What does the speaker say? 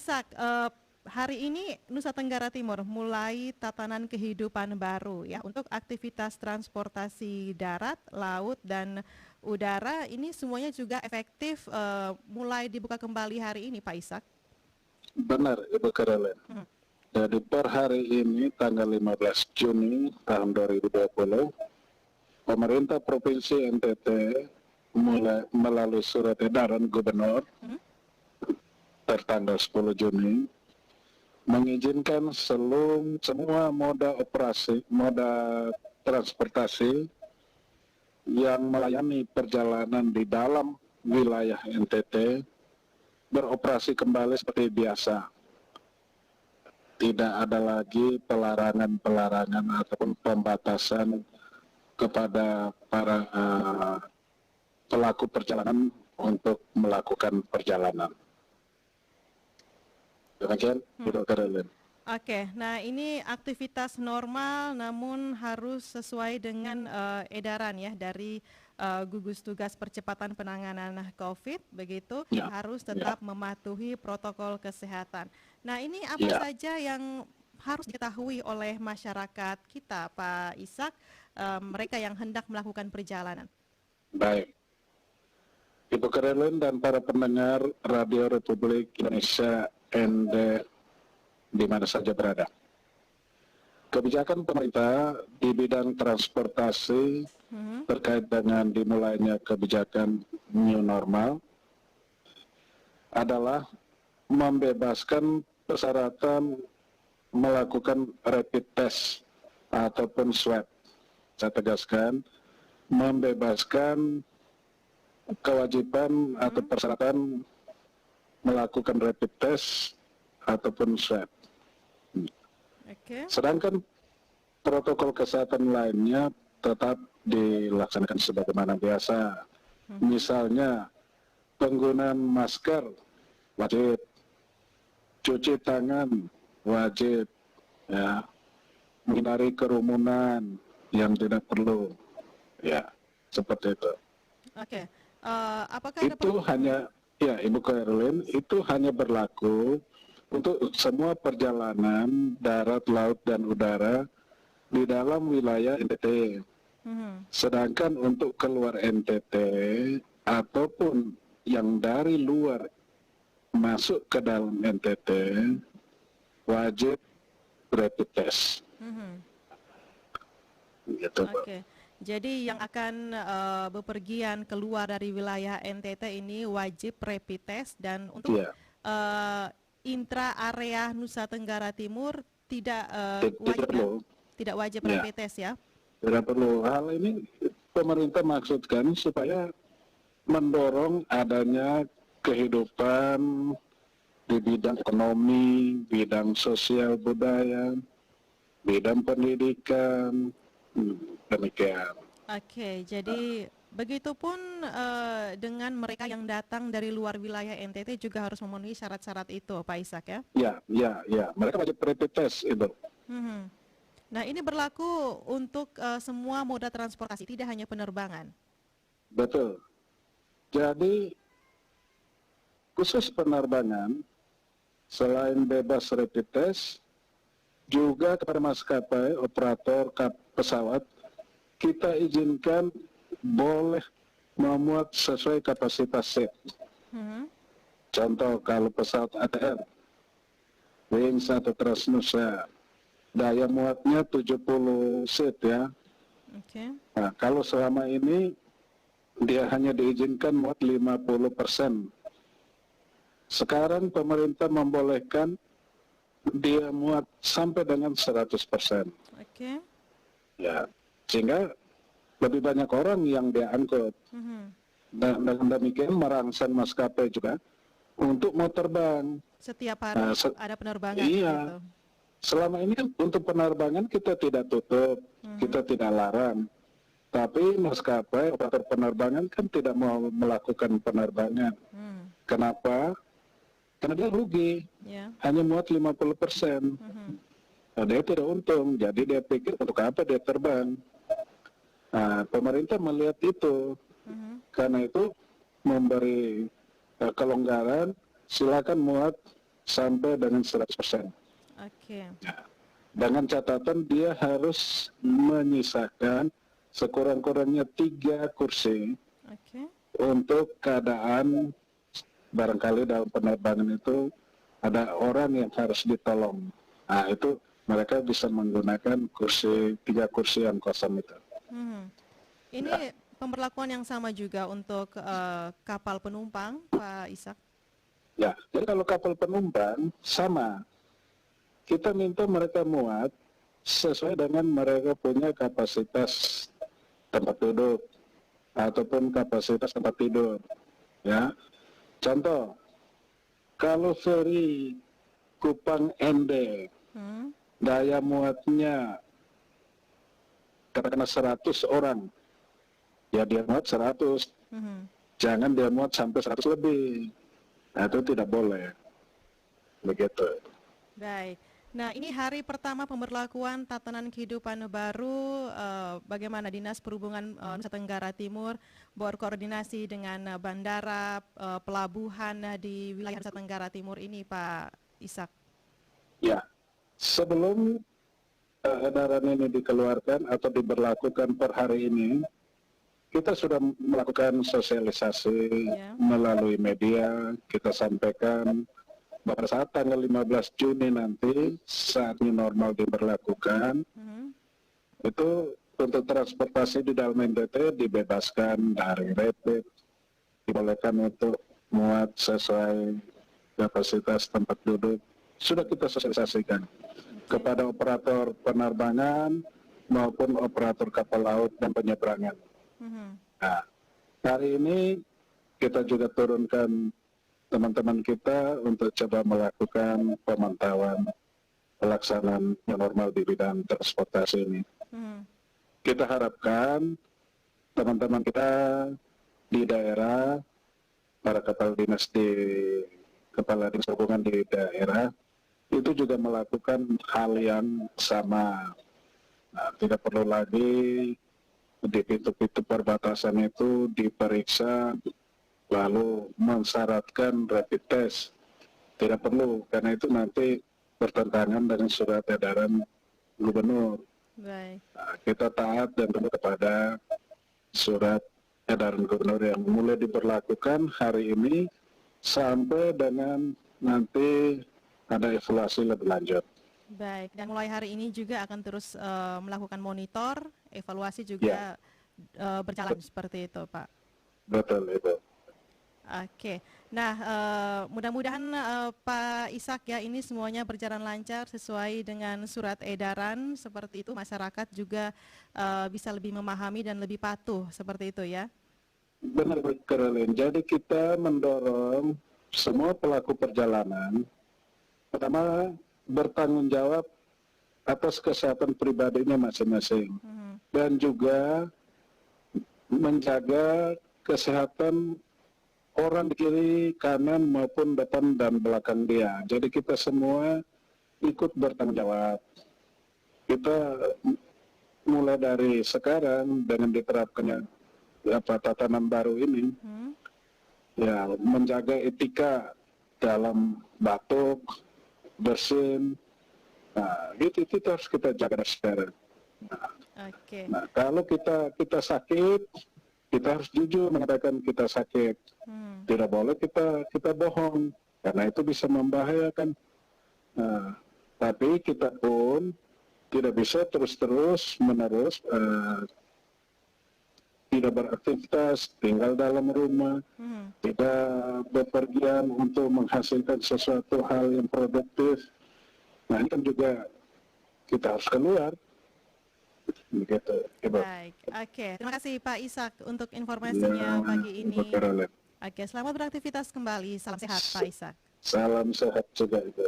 Ishak, hari ini Nusa Tenggara Timur mulai tatanan kehidupan baru ya untuk aktivitas transportasi darat, laut dan udara ini semuanya juga efektif mulai dibuka kembali hari ini Pak Ishak. Benar, Ibu Caroline. Jadi per hari ini tanggal 15 Juni tahun 2020, pemerintah Provinsi NTT mulai melalui surat edaran Gubernur tertanggal 10 Juni mengizinkan semua moda transportasi yang melayani perjalanan di dalam wilayah NTT beroperasi kembali seperti biasa. Tidak ada lagi pelarangan ataupun pembatasan kepada para pelaku perjalanan untuk melakukan perjalanan. Demikian, Ibu Caroline. Oke, nah ini aktivitas normal namun harus sesuai dengan edaran ya dari gugus tugas percepatan penanganan COVID, begitu Ya, harus ya. tetap mematuhi protokol kesehatan. Nah ini apa Ya. saja yang harus diketahui oleh masyarakat kita, Pak Ishak, mereka yang hendak melakukan perjalanan? Baik. Ibu Caroline dan para pendengar Radio Republik Indonesia ND di mana saja berada. Kebijakan pemerintah di bidang transportasi terkait dengan dimulainya kebijakan new normal adalah membebaskan persyaratan melakukan rapid test ataupun swab. Saya tegaskan, membebaskan kewajiban atau persyaratan melakukan rapid test ataupun swab. Oke. Sedangkan protokol kesehatan lainnya tetap dilaksanakan sebagaimana biasa. Misalnya penggunaan masker wajib, cuci tangan wajib, ya, menghindari kerumunan yang tidak perlu, ya, seperti itu. Oke. Apakah ada Itu hanya, ya Ibu Caroline, itu hanya berlaku untuk semua perjalanan darat, laut, dan udara di dalam wilayah NTT. Sedangkan untuk keluar NTT ataupun yang dari luar masuk ke dalam NTT wajib rapid test. Gitu, Pak. Oke. Jadi yang akan bepergian keluar dari wilayah NTT ini wajib rapid test dan untuk Iya. intra area Nusa Tenggara Timur tidak Tidak wajib perlu. tidak wajib Ya. rapid test ya. Tidak perlu. Hal ini pemerintah maksudkan supaya mendorong adanya kehidupan di bidang ekonomi, bidang sosial budaya, bidang pendidikan, demikian. Oke, jadi begitupun dengan mereka yang datang dari luar wilayah NTT juga harus memenuhi syarat-syarat itu, Pak Ishak ya? Ya. Mereka wajib rapid test itu. Nah, ini berlaku untuk semua moda transportasi, tidak hanya penerbangan. Betul. Jadi khusus penerbangan, selain bebas rapid test, juga kepada maskapai operator pesawat kita izinkan boleh memuat sesuai kapasitas seat. Contoh kalau pesawat ATR, Wings atau Transnusa, daya muatnya 70 seat ya. Oke. Nah, kalau selama ini dia hanya diizinkan muat 50%. Sekarang pemerintah membolehkan dia muat sampai dengan 100%. Oke. Ya, sehingga lebih banyak orang yang dia angkut. Dan dengan demikian merangsang maskapai juga untuk mau terbang. Setiap hari ada penerbangan Iya. gitu. Selama ini kan untuk penerbangan kita tidak tutup, kita tidak larang. Tapi maskapai operator penerbangan kan tidak mau melakukan penerbangan. Kenapa? Karena dia rugi, hanya muat 50%. Nah, dia tidak untung, jadi dia pikir untuk apa dia terbang. Nah, pemerintah melihat itu, karena itu memberi kelonggaran, silakan muat sampai dengan 100%. Oke. Ya. Dengan catatan dia harus menyisakan sekurang-kurangnya 3 kursi Oke. untuk keadaan barangkali dalam penerbangan itu ada orang yang harus ditolong. Nah, itu mereka bisa menggunakan 3 kursi yang kosong itu. Mhm. Ya, Ini pemberlakuan yang sama juga untuk kapal penumpang, Pak Ishak? ya. Jadi kalau kapal penumpang sama, kita minta mereka muat sesuai dengan mereka punya kapasitas tempat duduk ataupun kapasitas tempat tidur. Ya, contoh, kalau feri Kupang Ende Hmm? daya muatnya katakanlah 100 orang, ya dia muat 100, Mhm. jangan dia muat sampai 100 lebih. Nah, itu tidak boleh. Begitu. Baik. Nah, ini hari pertama pemberlakuan tatanan kehidupan baru, bagaimana Dinas Perhubungan Nusa Tenggara Timur berkoordinasi dengan bandara, pelabuhan di wilayah Nusa Tenggara Timur ini, Pak Ishak? Ya, sebelum edaran ini dikeluarkan atau diberlakukan per hari ini, kita sudah melakukan sosialisasi Ya. melalui media. Kita sampaikan pada saat tanggal 15 Juni nanti, saat new normal diberlakukan, Mhm. itu untuk transportasi di dalam NTT dibebaskan dari rapid, dibolehkan untuk muat sesuai kapasitas tempat duduk. Sudah kita sosialisasikan Oke. kepada operator penerbangan maupun operator kapal laut dan penyeberangan. Mhm. Nah, hari ini kita juga turunkan teman-teman kita untuk coba melakukan pemantauan pelaksanaan yang normal di bidang transportasi ini. Mhm. Kita harapkan teman-teman kita di daerah, para kepala dinas kepala dinas perhubungan di daerah, itu juga melakukan hal yang sama. Nah, tidak perlu lagi di pintu-pintu perbatasan itu diperiksa lalu mensyaratkan rapid test. Tidak perlu, karena itu nanti bertentangan dengan surat edaran gubernur. Baik. Nah, kita taat dan tunduk kepada surat edaran gubernur yang mulai diberlakukan hari ini sampai dengan nanti ada evaluasi lebih lanjut. Baik, dan mulai hari ini juga akan terus melakukan monitor, evaluasi Ya, juga berjalan seperti itu, Pak. betul itu. Oke, nah mudah-mudahan Pak Ishak ya ini semuanya berjalan lancar sesuai dengan surat edaran seperti itu, masyarakat juga bisa lebih memahami dan lebih patuh seperti itu ya. Benar, Caroline. Jadi kita mendorong semua pelaku perjalanan, pertama bertanggung jawab atas kesehatan pribadinya masing-masing Mhm. dan juga menjaga kesehatan orang di kiri, kanan maupun depan dan belakang dia. Jadi kita semua ikut bertanggung jawab. Kita mulai dari sekarang dengan diterapkannya tatanan baru ini, Hmm. ya menjaga etika dalam batuk, bersin. Nah, itu harus kita jaga dari sekarang. Oke. Nah, kalau kita sakit, kita harus jujur mengatakan kita sakit. Hmm. Tidak boleh kita bohong, karena itu bisa membahayakan. Nah, tapi kita pun tidak bisa terus menerus tidak beraktivitas, tinggal dalam rumah, Hmm. tidak bepergian untuk menghasilkan sesuatu hal yang produktif. Nah, ini kan juga kita harus keluar. Begitu, Ibu. Baik, oke. Terima kasih Pak Ishak untuk Ya, informasinya pagi Ibu ini. Caroline. Oke, selamat beraktivitas kembali. Salam sehat Pak Ishak. Salam sehat juga, Ibu.